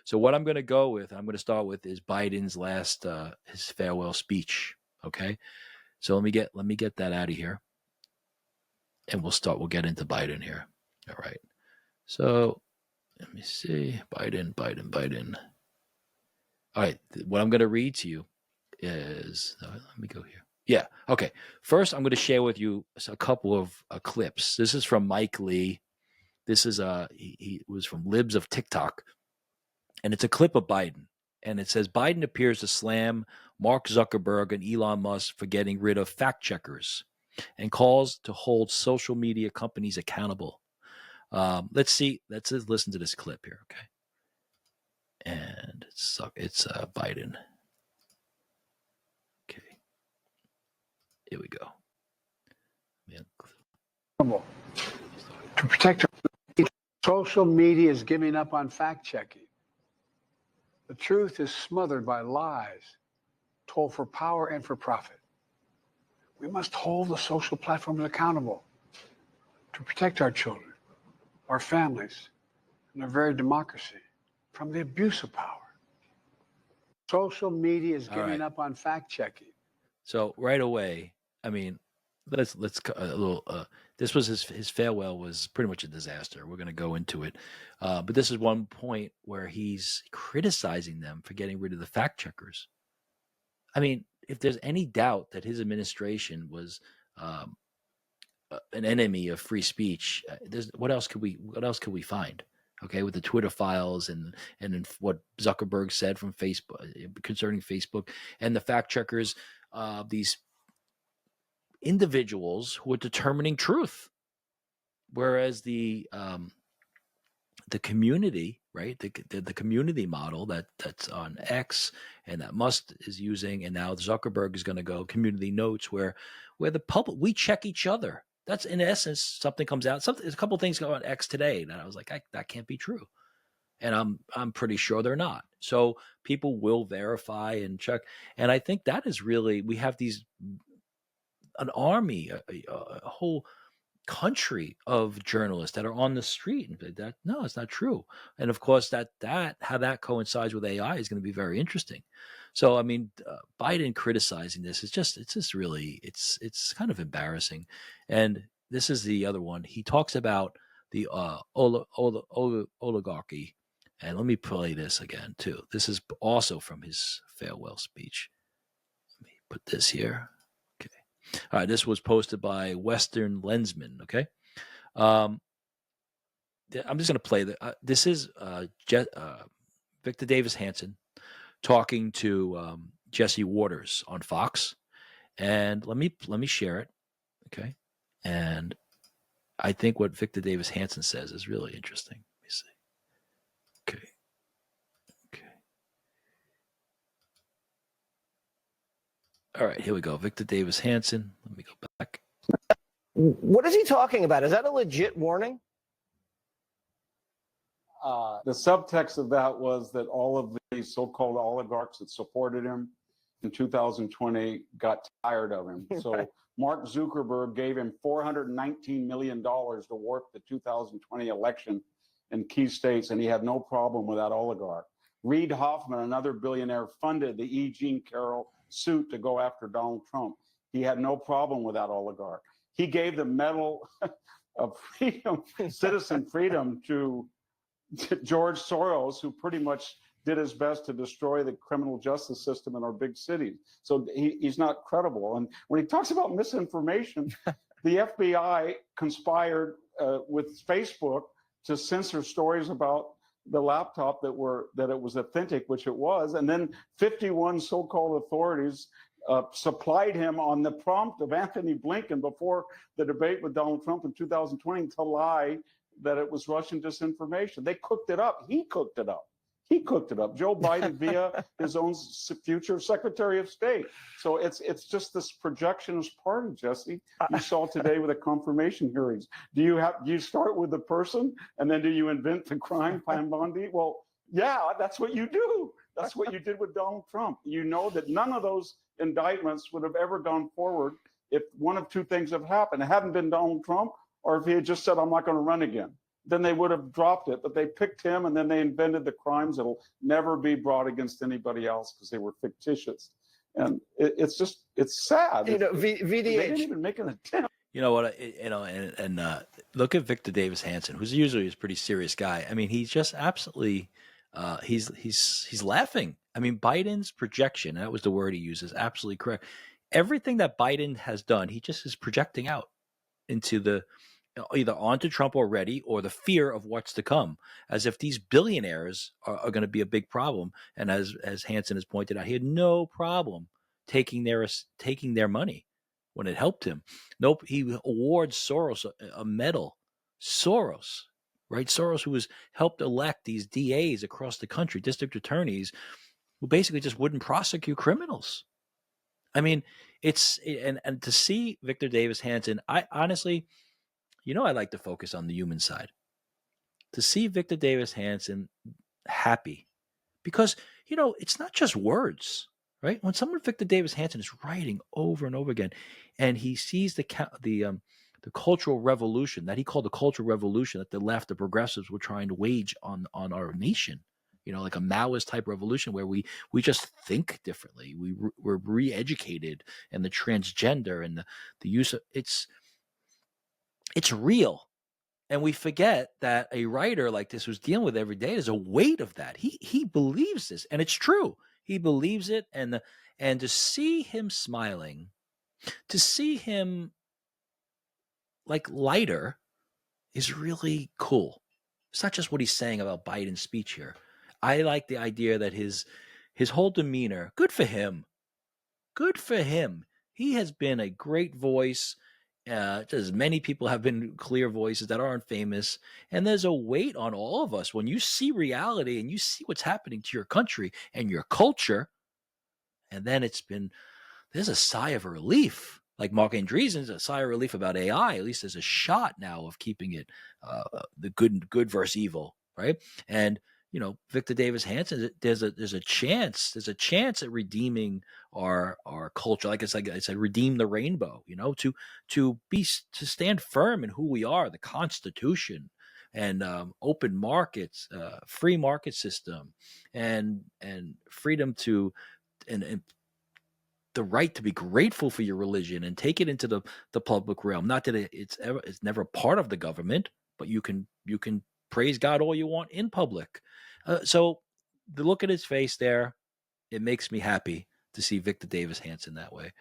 So what I'm going to start with is Biden's last, his farewell speech. Okay. So let me get that out of here. And we'll get into Biden here. All right. So let me see. Biden. All right. What I'm going to read to you is, let me go here. Yeah. Okay. First, I'm going to share with you a couple of clips. This is from Mike Lee. This is he was from Libs of TikTok, and it's a clip of Biden, and it says Biden appears to slam Mark Zuckerberg and Elon Musk for getting rid of fact checkers, and calls to hold social media companies accountable. Let's see. Let's listen to this clip here, okay? And it's Biden. Okay, here we go. To protect our social media is giving up on fact checking. The truth is smothered by lies told for power and for profit. We must hold the social platforms accountable to protect our children, our families, and our very democracy from the abuse of power. Social media is giving up on fact checking. So right away, I mean, let's a little. This was his farewell was pretty much a disaster. We're going to go into it, but this is one point where he's criticizing them for getting rid of the fact checkers. I mean, if there's any doubt that his administration was an enemy of free speech, what else could we find? Okay, with the Twitter files and what Zuckerberg said from Facebook concerning Facebook and the fact checkers, these individuals who are determining truth, whereas the community, right, the community model that's on X and that Musk is using, and now Zuckerberg is going to go community notes, where the public, we check each other. That's in essence, something comes out. A couple of things go on X today, and I was like, that can't be true, and I'm pretty sure they're not. So people will verify and check, and I think that is really, we have an army, a whole country of journalists that are on the street and that no, it's not true. And of course, that how that coincides with AI is going to be very interesting. So I mean, Biden criticizing this is just really it's kind of embarrassing. And this is the other one. He talks about the oligarchy. And let me play this again too. This is also from his farewell speech. Let me put this here. All right, this was posted by Western Lensman. Okay, I'm just going to play that. This is Victor Davis Hanson talking to Jesse Waters on Fox, and let me share it. Okay, and I think what Victor Davis Hanson says is really interesting. Let me see. Okay. All right, here we go. Victor Davis Hanson. Let me go back. What is he talking about? Is that a legit warning? The subtext of that was that all of these so-called oligarchs that supported him in 2020 got tired of him. So Mark Zuckerberg gave him $419 million to work the 2020 election in key states, and he had no problem with that oligarch. Reid Hoffman, another billionaire, funded the E. Jean Carroll suit to go after Donald Trump. He had no problem with that oligarch. He gave the Medal of Freedom, Citizen Freedom, to George Soros, who pretty much did his best to destroy the criminal justice system in our big cities. So he's not credible. And when he talks about misinformation, the FBI conspired with Facebook to censor stories about the laptop that it was authentic, which it was, and then 51 so-called authorities supplied him on the prompt of Anthony Blinken before the debate with Donald Trump in 2020 to lie that it was Russian disinformation. They cooked it up. He cooked it up. Joe Biden via his own future Secretary of State. So it's just this projectionist party, Jesse. You saw today with the confirmation hearings. Do you start with the person and then do you invent the crime, Pam Bondi? Well, yeah, that's what you do. That's what you did with Donald Trump. You know that none of those indictments would have ever gone forward if one of two things have happened. It hadn't been Donald Trump, or if he had just said, I'm not going to run again. then they would have dropped it. But they picked him, and then they invented the crimes that'll never be brought against anybody else because they were fictitious. And it's sad. You know, They didn't VDH. even make an attempt. You know what? Look at Victor Davis Hanson, who's usually a pretty serious guy. I mean, he's just absolutely, he's laughing. I mean, Biden's projection, that was the word he uses, absolutely correct. Everything that Biden has done, he just is projecting out into the either onto Trump already or the fear of what's to come, as if these billionaires are going to be a big problem. And as Hansen has pointed out, he had no problem taking their money when it helped him. Nope, he awards Soros a medal. Soros, right? Soros, who has helped elect these DAs across the country, district attorneys, who basically just wouldn't prosecute criminals. I mean, and to see Victor Davis Hanson, I honestly, I like to focus on the human side. To see Victor Davis Hanson happy, because it's not just words, right? When someone Victor Davis Hanson is writing over and over again, and he sees the cultural revolution that he called the cultural revolution that the left, the progressives, were trying to wage on our nation. Like a Maoist type revolution where we just think differently. We're re-educated, and the transgender and the use of it's real. And we forget that a writer like this who's dealing with every day, there's a weight of that. He believes this, and it's true. He believes it, and to see him smiling, to see him like lighter, is really cool. It's not just what he's saying about Biden's speech here. I like the idea that his whole demeanor, good for him. Good for him. He has been a great voice. As many people have been clear voices that aren't famous. And there's a weight on all of us when you see reality and you see what's happening to your country and your culture. And then there's a sigh of relief. Like Mark Andreessen's a sigh of relief about AI. At least there's a shot now of keeping it the good versus evil, right? And Victor Davis Hanson, there's a chance at redeeming our culture. Like I said, redeem the rainbow. To stand firm in who we are, the Constitution, and open markets, free market system, and freedom to and the right to be grateful for your religion and take it into the public realm. Not that it's never part of the government, but you can praise God all you want in public. So the look at his face there, it makes me happy to see Victor Davis Hanson that way.